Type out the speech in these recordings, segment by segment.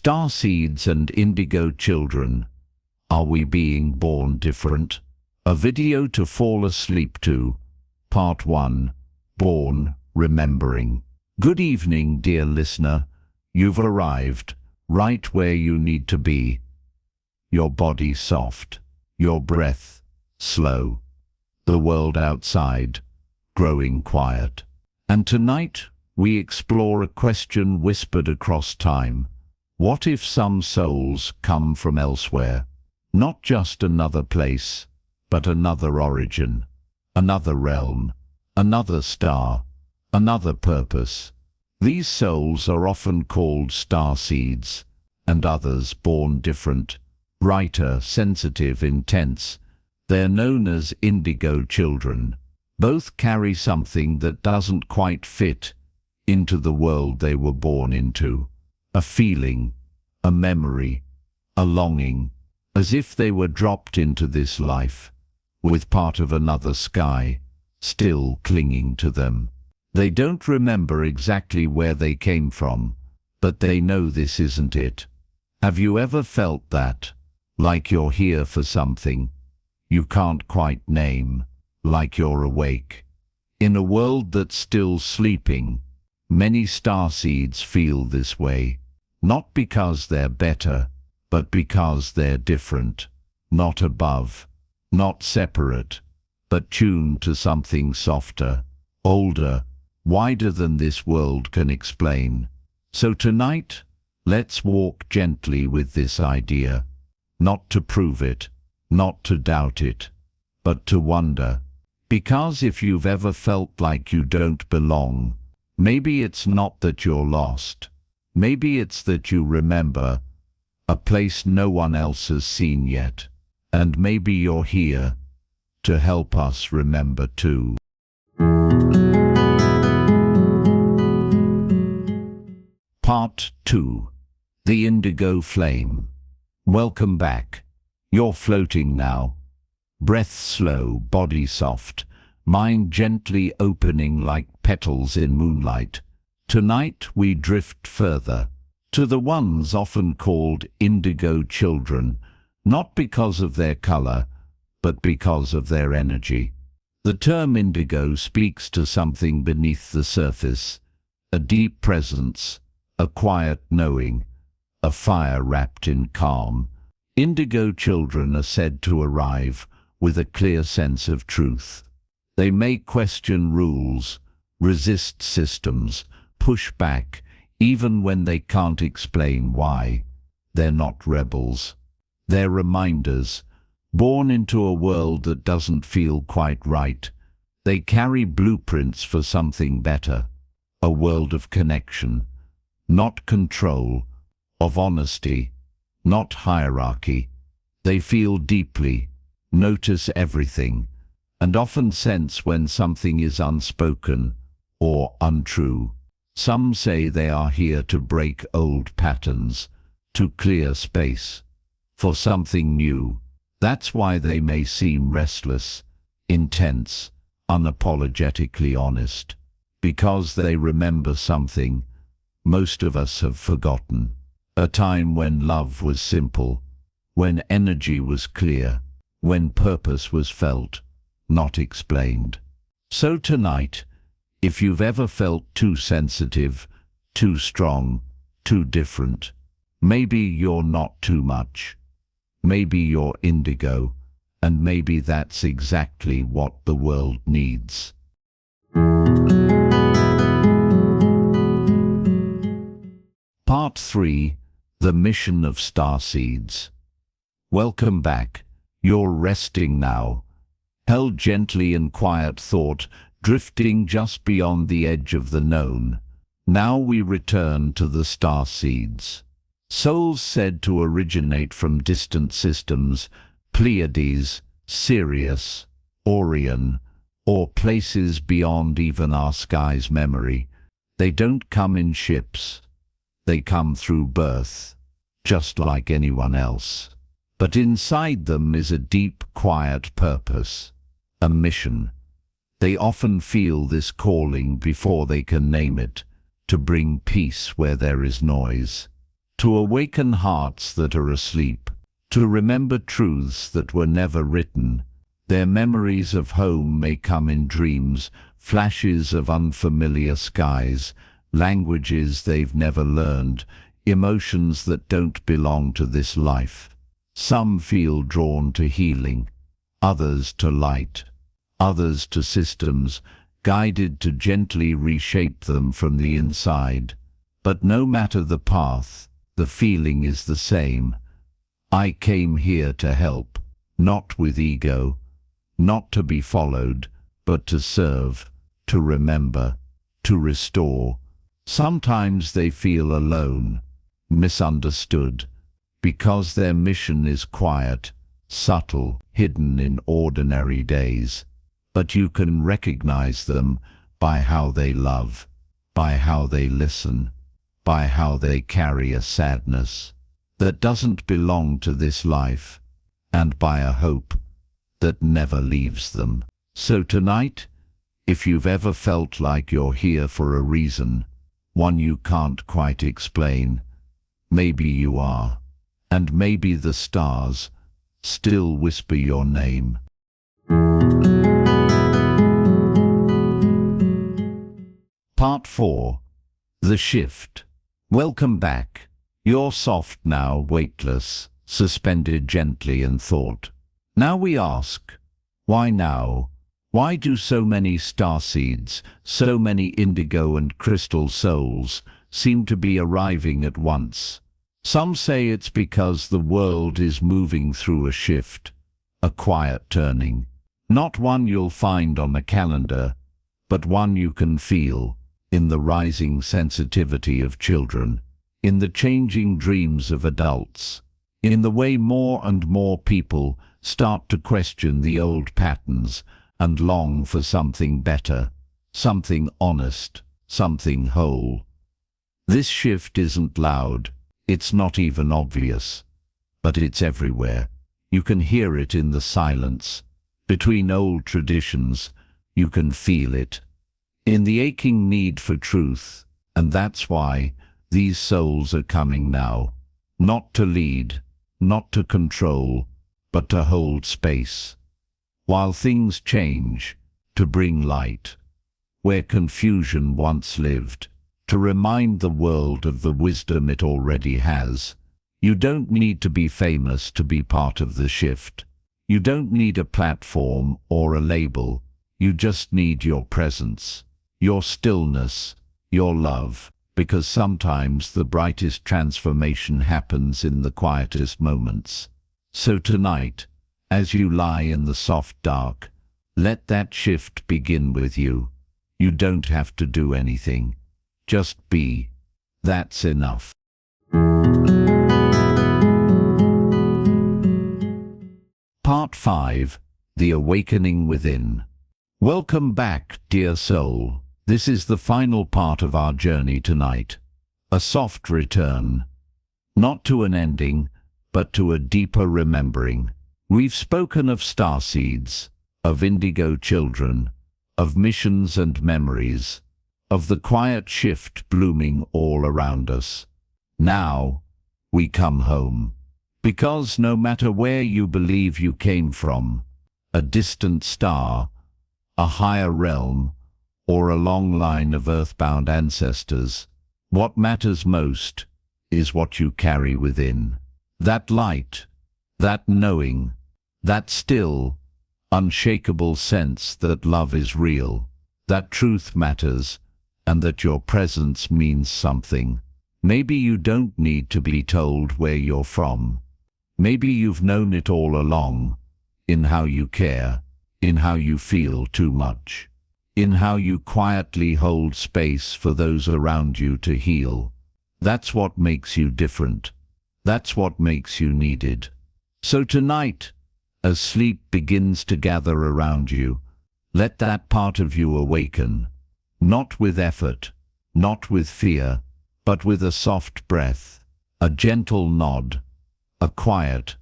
Starseeds and Indigo Children. Are we being born different? A video to fall asleep to. Part 1. Born Remembering. Good evening, dear listener. You've arrived right where you need to be. Your body soft, your breath slow, the world outside growing quiet. And tonight we explore a question whispered across time. What if some souls come from elsewhere? Not just another place, but another origin, another realm, another star, another purpose. These souls are often called starseeds, and others born different, brighter, sensitive, intense. They're known as indigo children. Both carry something that doesn't quite fit into the world they were born into. A feeling, a memory, a longing, as if they were dropped into this life, with part of another sky still clinging to them. They don't remember exactly where they came from, but they know this isn't it. Have you ever felt that? Like you're here for something you can't quite name, like you're awake. In a world that's still sleeping, many starseeds feel this way, not because they're better, but because they're different, not above, not separate, but tuned to something softer, older, wider than this world can explain. So tonight, let's walk gently with this idea, not to prove it, not to doubt it, but to wonder. Because if you've ever felt like you don't belong, maybe it's not that you're lost. Maybe it's that you remember a place no one else has seen yet. And maybe you're here to help us remember too. Part 2. The Indigo Flame. Welcome back. You're floating now. Breath slow, body soft, mind gently opening like petals in moonlight. Tonight we drift further, to the ones often called indigo children, not because of their color, but because of their energy. The term indigo speaks to something beneath the surface, a deep presence, a quiet knowing, a fire wrapped in calm. Indigo children are said to arrive with a clear sense of truth. They may question rules, resist systems, push back, even when they can't explain why. They're not rebels. They're reminders, born into a world that doesn't feel quite right. They carry blueprints for something better, a world of connection, not control, of honesty, not hierarchy. They feel deeply, notice everything, and often sense when something is unspoken or untrue. Some say they are here to break old patterns, to clear space for something new. That's why they may seem restless, intense, unapologetically honest, because they remember something most of us have forgotten. A time when love was simple, when energy was clear, when purpose was felt, not explained. So tonight, if you've ever felt too sensitive, too strong, too different, maybe you're not too much. Maybe you're indigo, and maybe that's exactly what the world needs. Part 3. The Mission of Starseeds. Welcome back. You're resting now, held gently in quiet thought, drifting just beyond the edge of the known. Now we return to the starseeds. Souls said to originate from distant systems, Pleiades, Sirius, Orion, or places beyond even our sky's memory. They don't come in ships. They come through birth, just like anyone else. But inside them is a deep, quiet purpose, a mission. They often feel this calling before they can name it, to bring peace where there is noise, to awaken hearts that are asleep, to remember truths that were never written. Their memories of home may come in dreams, flashes of unfamiliar skies, languages they've never learned, emotions that don't belong to this life. Some feel drawn to healing, others to light, others to systems, guided to gently reshape them from the inside. But no matter the path, the feeling is the same. I came here to help, not with ego, not to be followed, but to serve, to remember, to restore. Sometimes they feel alone, misunderstood, because their mission is quiet, subtle, hidden in ordinary days. But you can recognize them by how they love, by how they listen, by how they carry a sadness that doesn't belong to this life, and by a hope that never leaves them. So tonight, if you've ever felt like you're here for a reason, one you can't quite explain, maybe you are, and maybe the stars still whisper your name. Part 4. The Shift. Welcome back. You're soft now, weightless, suspended gently in thought. Now we ask, why now? Why do so many starseeds, so many indigo and crystal souls, seem to be arriving at once? Some say it's because the world is moving through a shift, a quiet turning. Not one you'll find on a calendar, but one you can feel in the rising sensitivity of children, in the changing dreams of adults, in the way more and more people start to question the old patterns and long for something better, something honest, something whole. This shift isn't loud, it's not even obvious, but it's everywhere. You can hear it in the silence. Between old traditions, you can feel it. In the aching need for truth, and that's why these souls are coming now. Not to lead, not to control, but to hold space. While things change, to bring light. Where confusion once lived, to remind the world of the wisdom it already has. You don't need to be famous to be part of the shift. You don't need a platform or a label. You just need your presence, your stillness, your love, because sometimes the brightest transformation happens in the quietest moments. So tonight, as you lie in the soft dark, let that shift begin with you. You don't have to do anything. Just be. That's enough. Part 5. The Awakening Within. Welcome back, dear soul. This is the final part of our journey tonight. A soft return. Not to an ending, but to a deeper remembering. We've spoken of starseeds, of indigo children, of missions and memories, of the quiet shift blooming all around us. Now, we come home. Because no matter where you believe you came from, a distant star, a higher realm, or a long line of earthbound ancestors, what matters most is what you carry within. That light, that knowing, that still, unshakable sense that love is real, that truth matters, and that your presence means something. Maybe you don't need to be told where you're from. Maybe you've known it all along, in how you care, in how you feel too much, in how you quietly hold space for those around you to heal. That's what makes you different. That's what makes you needed. So tonight, as sleep begins to gather around you, let that part of you awaken, not with effort, not with fear, but with a soft breath, a gentle nod, a quiet,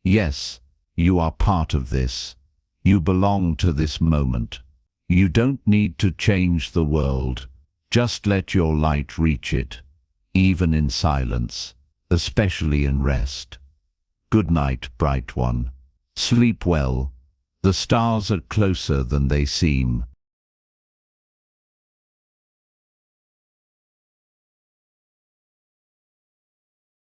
yes, you are part of this. You belong to this moment. You don't need to change the world. Just let your light reach it, even in silence. especially in rest. Good night, bright one. Sleep well. The stars are closer than they seem.